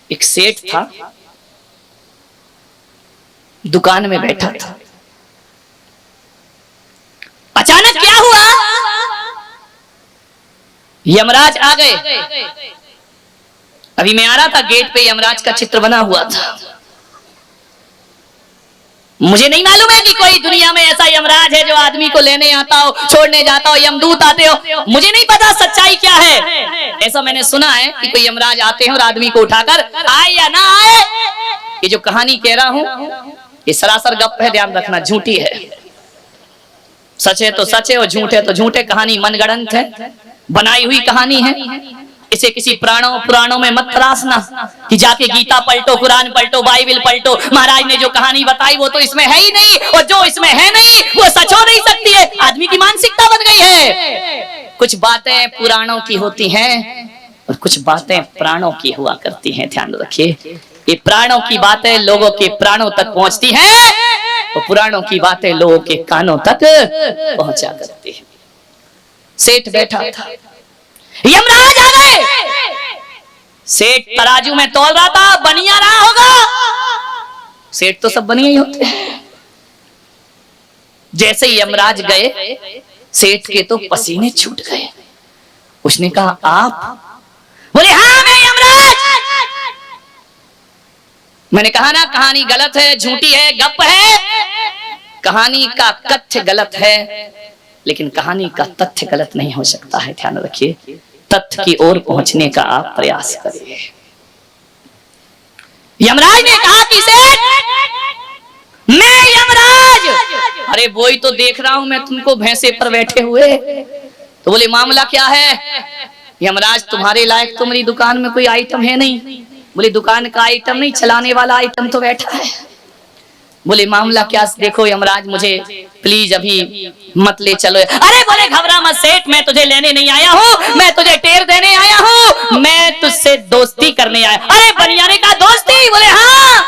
एक सेठ था, दुकान में बैठा था। अचानक क्या हुआ, यमराज आ गए। अभी मैं आ रहा था, गेट पे यमराज का चित्र बना हुआ था। मुझे नहीं मालूम है कि कोई दुनिया में ऐसा यमराज है जो आदमी को लेने आता हो, छोड़ने जाता हो, यमदूत आते हो। मुझे नहीं पता सच्चाई क्या है, ऐसा मैंने सुना है कि कोई यमराज आते हैं और आदमी को उठाकर आए या ना आए। ये जो कहानी कह रहा हूं ये सरासर गप है, ध्यान रखना, झूठी है। सच है तो सच है और झूठ है तो झूठ है। कहानी मनगढ़ंत है, बनाई हुई कहानी है। इसे किसी पुराणों में मत तराशना कि जाके गीता पलटो, कुरान पलटो, बाइबल पलटो। महाराज ने जो कहानी बताई वो तो इसमें है ही नहीं, और जो इसमें है नहीं वो सच हो नहीं सकती है। आदमी की मानसिकता बन गई है। कुछ बातें पुराणों की होती हैं और कुछ बातें प्राणों की हुआ करती हैं। ध्यान रखिए, ये प्राणों की बातें लोगों के प्राणों तक पहुंचती हैं और पुराणों की बातें लोगों के कानों तक पहुंचा करती है। सेठ बैठा था, यमराज आ गए। सेठ तराजू में तौल रहा था, बनिया रहा होगा। सेठ तो सब बनिया ही होते हैं। जैसे ही यमराज गए, सेठ के तो पसीने छूट गए। उसने कहा आप? बोले हाँ मैं यमराज। मैंने कहा ना कहानी गलत है, झूठी है, गप है। कहानी का तथ्य गलत है लेकिन कहानी का तथ्य गलत नहीं हो सकता है। ध्यान रखिए, तथ्य की ओर पहुंचने का आप प्रयास करिए। यमराज ने कहा कि सेठ मैं यमराज। अरे वो ही तो देख रहा हूं मैं तुमको भैंसे पर बैठे हुए। तो बोले मामला क्या है? यमराज तुम्हारे लायक तो मेरी दुकान में कोई आइटम है नहीं। बोले दुकान का आइटम नहीं, चलाने वाला आइटम तो बैठा है। बोले मामला क्या? देखो यमराज मुझे प्लीज अभी मत ले चलो। अरे बोले घबरा मत सेठ, मैं तुझे लेने नहीं आया हूँ, मैं तुझे टेर देने आया हूँ, मैं तुझसे दोस्ती करने आया। अरे बनिया ने कहा दोस्ती? बोले हाँ।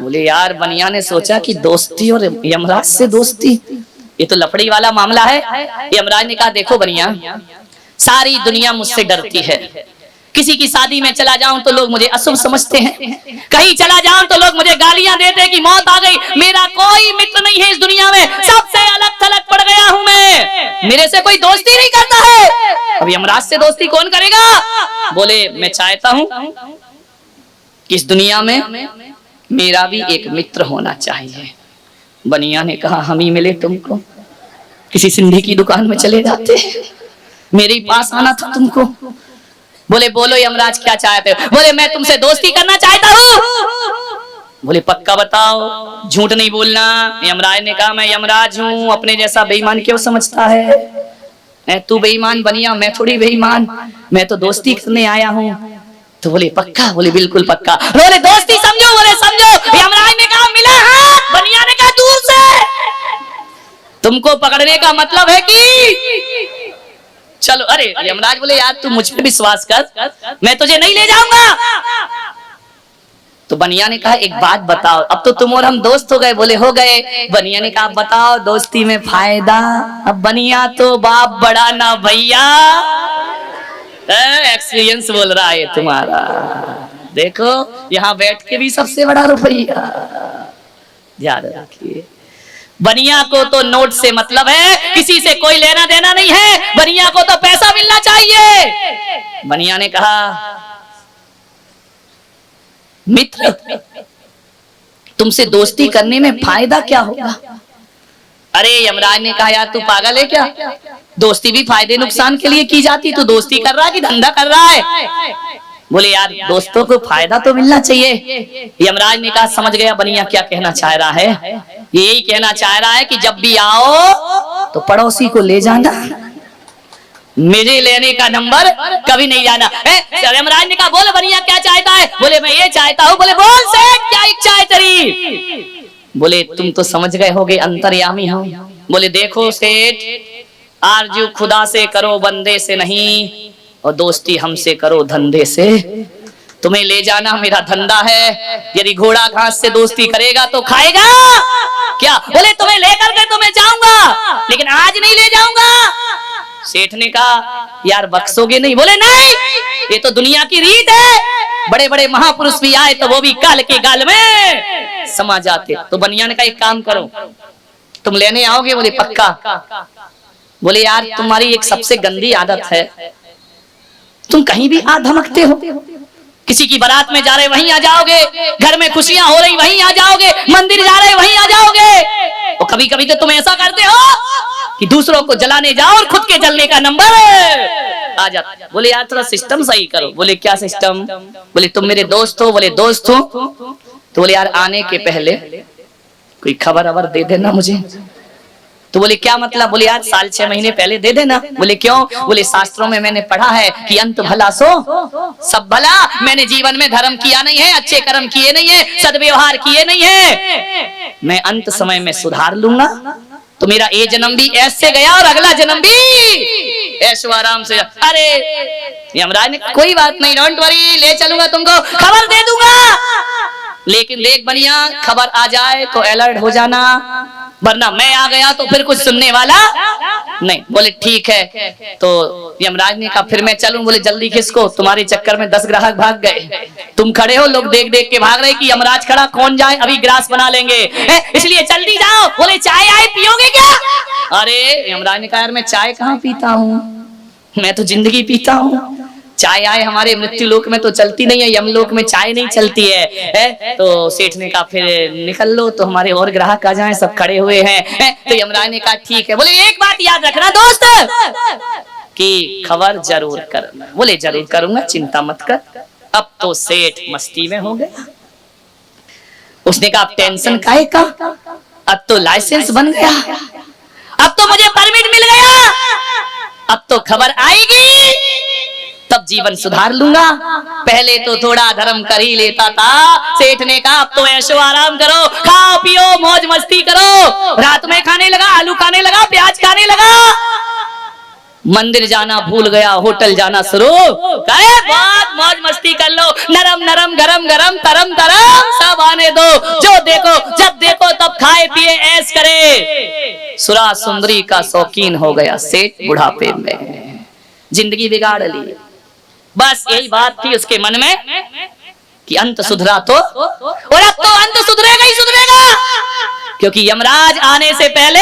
बोले यार बनिया ने सोचा कि दोस्ती और यमराज से दोस्ती, ये तो लफड़ी वाला मामला है। यमराज ने कहा देखो बनिया, सारी दुनिया मुझसे डरती है। किसी की शादी में चला जाऊं तो लोग मुझे अशुभ समझते हैं, कहीं चला जाऊं तो लोग मुझे गालियां देते हैं कि मौत आ गई। मेरा कोई मित्र नहीं है इस दुनिया में, सबसे अलग थलग पड़ गया हूं मैं, मेरे से कोई दोस्ती नहीं करता है। अब यमराज से दोस्ती कौन करेगा? बोले मैं चाहता हूं कि इस दुनिया में मेरा भी एक मित्र होना चाहिए। बनिया ने कहा हम ही मिले तुमको, किसी सिंधी की दुकान में चले जाते, मेरे पास आना था तुमको। बोले बोलो यमराज क्या चाहते हो? बोले मैं तुमसे दोस्ती करना चाहता हूँ। बोले पक्का बताओ, झूठ नहीं बोलना। यमराज ने कहा मैं यमराज हूँ, अपने जैसा बेईमान क्यों समझता है? तू बेईमान बनिया, मैं थोड़ी बेईमान, मैं तो दोस्ती करने आया हूँ। तो बोले पक्का? बोले बिल्कुल पक्का। बोले दोस्ती समझो? बोले समझो। यमराज ने कहा मिला हाथ, बनिया ने कहा दूर से। तुमको पकड़ने का मतलब है कि चलो। अरे यमराज बोले यार तू मुझ पे विश्वास कर, मैं तुझे नहीं ले जाऊंगा। तो बनिया ने कहा एक बात बताओ, अब तो तुम और हम दोस्त हो गए। बोले हो गए। बनिया ने कहा बताओ दोस्ती में फायदा? अब बनिया तो बाप बड़ा ना भैया, एक्सपीरियंस बोल रहा है तुम्हारा। देखो यहाँ बैठ के भी सबसे बड़ा रुपया। ध्यान रखिए, बनिया को तो नोट से मतलब है, किसी से कोई लेना देना नहीं है। बनिया को तो पैसा मिलना चाहिए। बनिया ने कहा मित्र तुमसे दोस्ती करने में फायदा क्या होगा? अरे यमराज ने कहा यार तू पागल है क्या? दोस्ती भी फायदे नुकसान के लिए की जाती, तू दोस्ती कर रहा है कि धंधा कर रहा है? बोले यार दोस्तों को फायदा तो मिलना चाहिए। यमराज ने कहा समझ गया बनिया क्या कहना चाह रहा है। यही कहना चाह रहा है कि जब भी आओ तो पड़ोसी को ले जाना, मेरे लेने का नंबर कभी नहीं जाना। यमराज ने कहा बोले बनिया क्या चाहता है? बोले मैं ये चाहता हूँ। बोले बोल सेठ क्या इच्छा है तेरी? बोले तुम तो समझ गए होगे, अंतर्यामी हो। बोले देखो सेठ, आरजू खुदा से करो बंदे से नहीं, और दोस्ती हमसे करो धंधे से। तुम्हें ले जाना मेरा धंधा है, यदि घोड़ा घास से दोस्ती करेगा तो खाएगा क्या? बोले तुम्हें लेकर के तो मैं जाऊंगा लेकिन आज नहीं ले जाऊंगा। सेठ ने कहा यार बख्शोगे नहीं? बोले नहीं, ये तो दुनिया की रीत है, बड़े बड़े महापुरुष भी आए तो वो भी काल के गाल में समा जाते। तो बनियान का एक काम करो, तुम लेने आओगे? बोले पक्का। बोले यार तुम्हारी एक सबसे गंदी आदत है, तुम कहीं भी आ धमकते हो। किसी की बारात में जा रहे वहीं आ जाओगे, घर में खुशियां हो रही वहीं आ जाओगे, मंदिर जा रहे वहीं आ जाओगे। और कभी कभी तो तुम ऐसा करते हो कि दूसरों को जलाने जाओ और खुद के जलने का नंबर आ जाता। बोले यार थोड़ा सिस्टम सही करो। बोले क्या सिस्टम? बोले तुम मेरे दोस्त हो। बोले दोस्त हो तो बोले यार आने के पहले कोई खबर अबर दे देना मुझे। तो बोले क्या मतलब? बोले यार साल 6 महीने पहले दे देना। बोले क्यों? बोले शास्त्रों में मैंने पढ़ा है कि अंत भला सो सब भला। मैंने जीवन में धर्म किया नहीं है, अच्छे कर्म किए नहीं है, सद्व्यवहार किए नहीं है, मैं अंत समय में सुधार लूंगा तो मेरा ये जन्म भी ऐसे गया और अगला जन्म भी ऐशो आराम से। अरे यमराज ने कोई बात नहीं, डोंट वरी, ले चलूंगा तुमको, खबर दे दूंगा। लेकिन देख बनिया खबर आ जाए तो अलर्ट हो जाना, वरना मैं आ गया तो फिर कुछ सुनने वाला नहीं। बोले ठीक है। तो यमराज ने कहा फिर मैं चलूं? बोले जल्दी किसको, तुम्हारे चक्कर में 10 ग्राहक भाग गए, तुम खड़े हो, लोग देख देख के भाग रहे कि यमराज खड़ा, कौन जाए, अभी ग्रास बना लेंगे, इसलिए जल्दी जाओ। बोले चाय आए पियोगे क्या? अरे यमराज ने कहा यार मैं चाय कहाँ पीता हूँ, मैं तो जिंदगी पीता हूँ। चाय आए हमारे मृत्यु लोक में तो चलती नहीं है, यमलोक में चाय नहीं चलती है। तो सेठ ने कहा फिर निकल लो तो हमारे और ग्राहक आ जाएं, सब खड़े हुए हैं। तो यमराज ने कहा ठीक है। बोले एक बात याद रखना दोस्त कि खबर जरूर करना। बोले जरूर करूंगा, चिंता मत कर। अब तो सेठ मस्ती में हो गया। उसने कहा टेंशन काहे का, अब तो लाइसेंस बन गया, अब तो मुझे परमिट मिल गया, अब तो खबर आएगी, तब जीवन सुधार लूंगा। पहले तो थोड़ा धर्म कर ही लेता था। सेठ ने कहा अब तो ऐशो आराम करो, खाओ पियो मौज मस्ती करो। रात में खाने लगा, आलू खाने लगा, प्याज खाने लगा। मंदिर जाना भूल गया, होटल जाना शुरू। कहे बहुत मौज मस्ती कर लो, नरम नरम गरम गरम तरम तरम सब आने दो, जो देखो जब देखो तब खाए पिए ऐश करे। सुरा सुंदरी का शौकीन हो गया सेठ बुढ़ापे में, जिंदगी बिगाड़ ली। बस यही बात थी उसके मन में कि अंत सुधरा तो, और अब तो अंत सुधरेगा ही सुधरेगा, क्योंकि यमराज आने से पहले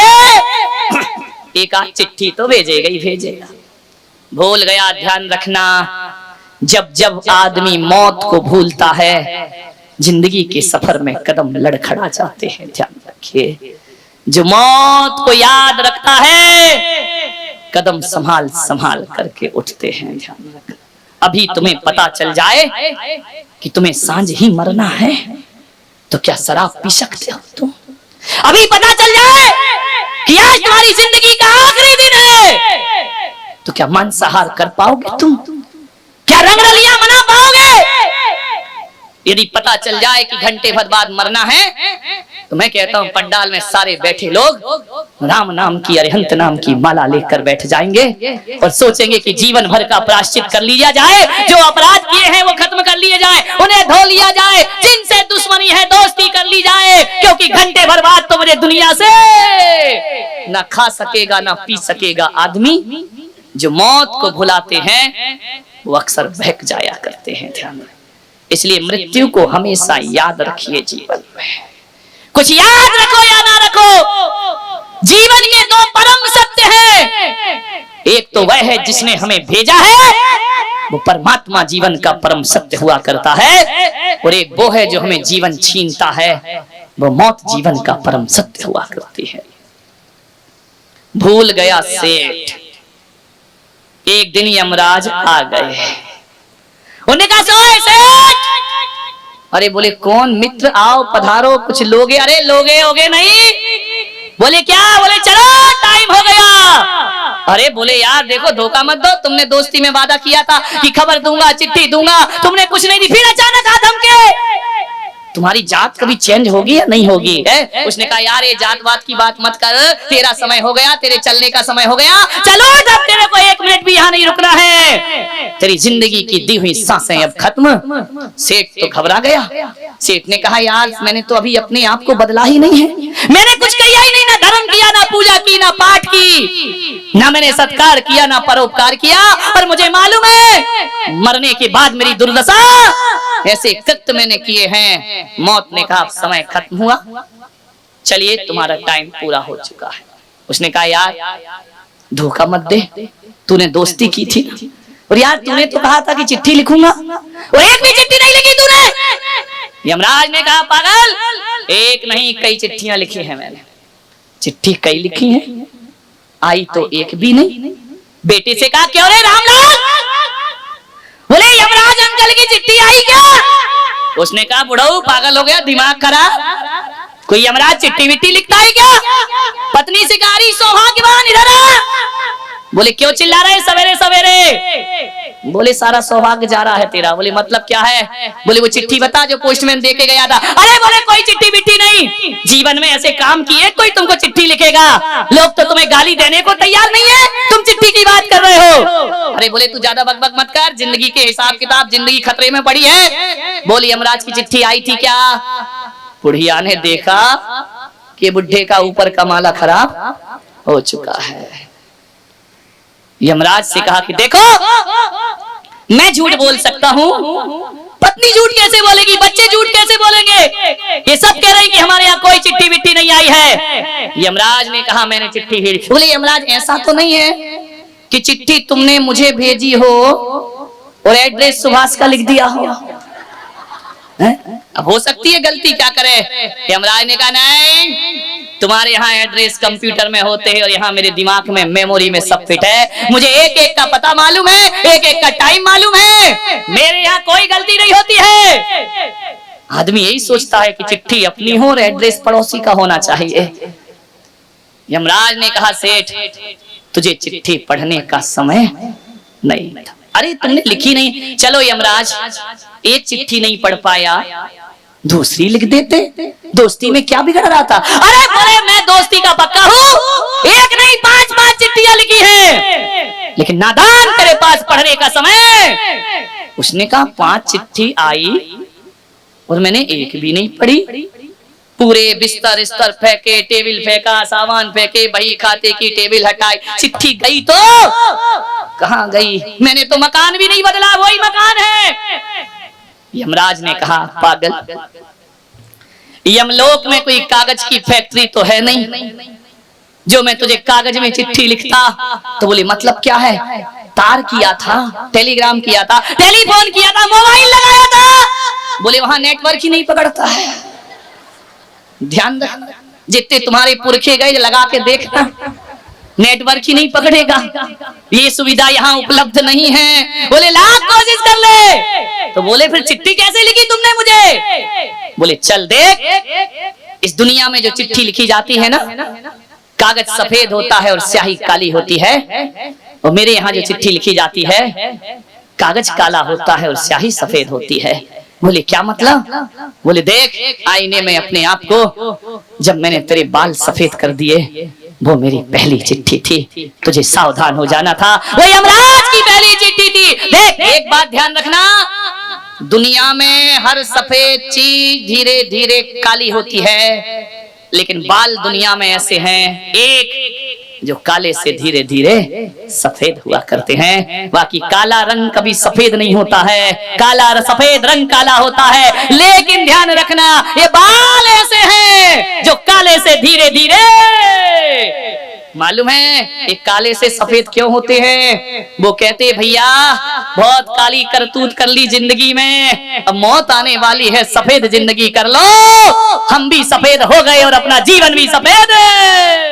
एक आध चिट्ठी तो भेजेगा ही भेजेगा। भूल गया, ध्यान रखना, जब जब आदमी मौत को भूलता है जिंदगी के सफर में कदम लड़खड़ा जाते हैं। ध्यान रखिए, जो मौत को याद रखता है कदम संभाल संभाल करके उठते हैं। ध्यान रखना, अभी तुम्हें पता चल जाए कि तुम्हें सांझ ही मरना है तो क्या शराब पी सकते हो तुम? अभी पता चल जाए कि आज तुम्हारी जिंदगी का आखिरी दिन है तो क्या मांसाहार कर पाओगे तुम? क्या रंगरलियां मना पाओगे? यदि पता चल जाए कि घंटे भर बाद मरना है तो मैं कहता हूं पंडाल में सारे बैठे लोग राम नाम की, अरिहंत नाम की माला लेकर बैठ जाएंगे और सोचेंगे कि जीवन भर का प्रायश्चित कर लिया जाए, जो अपराध किए हैं वो खत्म कर लिए जाए, उन्हें धो लिया जाए, जिनसे दुश्मनी है दोस्ती कर ली जाए, क्योंकि घंटे भर बाद तो मुझे दुनिया से ना खा सकेगा ना पी सकेगा। आदमी जो मौत को भुलाते हैं वो अक्सर बहक जाया करते हैं। ध्यान रखें, इसलिए मृत्यु को हमेशा याद रखिए। जीवन में कुछ याद रखो या ना रखो, जीवन के 2 परम सत्य हैं। एक तो वह है जिसने हमें भेजा है, वो परमात्मा जीवन का परम सत्य हुआ करता है, और एक वो है जो हमें जीवन छीनता है, वो मौत जीवन का परम सत्य हुआ करती है। भूल गया सेठ। एक दिन यमराज आ गए, उन्होंने कहा सेठ, अरे बोले कौन मित्र, आओ पधारो, कुछ लोगे? अरे लोगे होगे नहीं। बोले क्या? बोले चलो टाइम हो गया। अरे बोले यार देखो धोखा मत दो, तुमने दोस्ती में वादा किया था कि खबर दूंगा, चिट्ठी दूंगा, तुमने कुछ नहीं दी, फिर अचानक आ धमके। तुम्हारी जात कभी चेंज होगी या नहीं होगी? है? उसने कहा यार ये जात वात की बात मत कर, तेरा समय हो गया, तेरे चलने का समय हो गया, चलो अब तेरे को 1 मिनट भी यहाँ नहीं रुकना है, तेरी जिंदगी की दी हुई सांसें अब खत्म। सेठ तो घबरा गया। सेठ ने कहा यार मैंने तो अभी अपने आप को बदला ही नहीं है, मैंने कुछ किया ही नहीं, ना धर्म किया, ना पूजा की, ना पाठ की, ना मैंने सत्कार किया, ना परोपकार किया, और मुझे मालूम है मरने के बाद मेरी दुर्दशा ऐसे कृत्य मैंने किए हैं। मौत ने कहा समय खत्म हुआ, चलिए तुम्हारा टाइम पूरा हो चुका है। उसने कहा यार धोखा मत दे, तूने दोस्ती की थी और यार तूने तो कहा था कि चिट्ठी लिखूंगा और एक भी चिट्ठी नहीं लिखी तूने। यमराज ने कहा पागल, एक नहीं कई चिट्ठियां लिखी हैं मैंने। चिट्ठी कई लिखी हैं, आई तो एक भी नहीं। बेटे से कहा क्यों रे रामलाल? बोले यमराज अंकल की चिट्ठी आई क्या? उसने कहा बुढ़ऊ पागल हो गया, दिमाग खराब, कोई यमराज चिट्ठी विट्ठी लिखता है क्या? पत्नी से कहा रही सौभाग्यवान इधर आ। बोले क्यों चिल्ला रहे सवेरे सवेरे? बोले सारा सौभाग्य जा रहा है तेरा। बोले मतलब क्या है? बोले वो चिट्ठी बता जो पोस्टमैन दे के गया था। अरे बोले कोई चिट्ठी बिट्ठी नहीं, जीवन में ऐसे काम किए कोई तुमको चिट्ठी लिखेगा? लोग तो तुम्हें गाली देने को तैयार नहीं है, तुम चिट्ठी की बात कर रहे हो। अरे बोले तू ज्यादा बकबक मत कर, जिंदगी के हिसाब किताब, जिंदगी खतरे में पड़ी है। बोले यमराज की चिट्ठी आई थी क्या? बुढ़िया ने देखा कि बुढ़े का ऊपर का माला खराब हो चुका है। यमराज से कहा कि देखो मैं झूठ बोल सकता हूँ, पत्नी झूठ कैसे बोलेगी, बच्चे झूठ कैसे बोलेंगे? ये सब कह रहे हैं कि हमारे यहाँ कोई चिट्ठी विट्ठी नहीं आई है। यमराज ने कहा मैंने चिट्ठी भेजी। बोले यमराज ऐसा तो नहीं है कि चिट्ठी तुमने मुझे भेजी हो और एड्रेस सुभाष का लिख दिया हो? अब हो सकती है गलती, क्या करे? यमराज ने कहा नहीं, तुम्हारे यहाँ एड्रेस कंप्यूटर में होते हैं और यहाँ मेरे दिमाग में मेमोरी में सब फिट है। मुझे एक एक का पता मालूम है, एक एक का टाइम मालूम है, मेरे यहाँ कोई गलती नहीं होती है। आदमी यही सोचता है कि चिट्ठी अपनी हो और एड्रेस पड़ोसी का होना चाहिए। यमराज ने कहा सेठ तुझे चिट्ठी पढ़ने का समय नहीं था। अरे तुमने लिखी नहीं, चलो यमराज एक चिट्ठी नहीं पढ़ पाया, दूसरी लिख देते, दोस्ती में क्या बिगड़ रहा था? अरे बोले मैं दोस्ती का पक्का हूँ, एक नहीं 5-5 चिट्ठियां लिखी हैं, लेकिन नादान तेरे पास पढ़ने का समय। उसने कहा 5 चिट्ठी आई और मैंने एक भी नहीं पढ़ी। पूरे बिस्तर इस्तर फेंके, टेबल फेंका, सामान फेंके, बही खाते की टेबल हटाई, चिट्ठी गई तो कहाँ गई? मैंने तो मकान भी नहीं बदला, वही मकान है। यमराज ने कहा पागल, यमलोक में कोई कागज की फैक्ट्री तो है नहीं जो मैं तुझे कागज में चिट्ठी लिखता। तो बोले मतलब क्या है? तार किया था, टेलीग्राम किया था, टेलीफोन किया था, मोबाइल लगाया था। बोले वहां नेटवर्क ही नहीं पकड़ता है। ध्यान रखना, जितने तुम्हारे पुरखे गए लगा के देखना, नेटवर्क ही नहीं पकड़ेगा। ये सुविधा यहाँ उपलब्ध नहीं है। बोले लाख कोशिश कर ले। तो बोले फिर चिट्ठी कैसे लिखी तुमने मुझे? बोले चल देख, इस दुनिया में जो चिट्ठी लिखी जाती है ना, कागज सफेद होता है और स्याही काली होती है, और मेरे यहाँ जो चिट्ठी लिखी जाती है कागज काला होता है और स्याही सफेद होती है। बोले क्या मतलब? बोले देख, आईने में अपने आप को जब मैंने तेरे बाल सफेद कर दिए, वो मेरी पहली चिट्ठी थी, तुझे सावधान हो जाना था, वो यमराज की पहली चिट्ठी थी। देख एक बात ध्यान रखना, दुनिया में हर सफेद चीज धीरे धीरे काली होती है, लेकिन बाल दुनिया में ऐसे हैं एक जो काले से धीरे धीरे सफेद हुआ करते हैं। बाकी काला रंग कभी सफेद नहीं होता है, काला सफेद रंग काला होता है। लेकिन ध्यान रखना, ये बाल ऐसे हैं जो काले से धीरे धीरे, मालूम है ये काले से सफेद क्यों होते हैं? वो कहते भैया बहुत काली करतूत कर ली जिंदगी में, अब मौत आने वाली है, सफेद जिंदगी कर लो। हम भी सफेद हो गए और अपना जीवन भी सफेद है।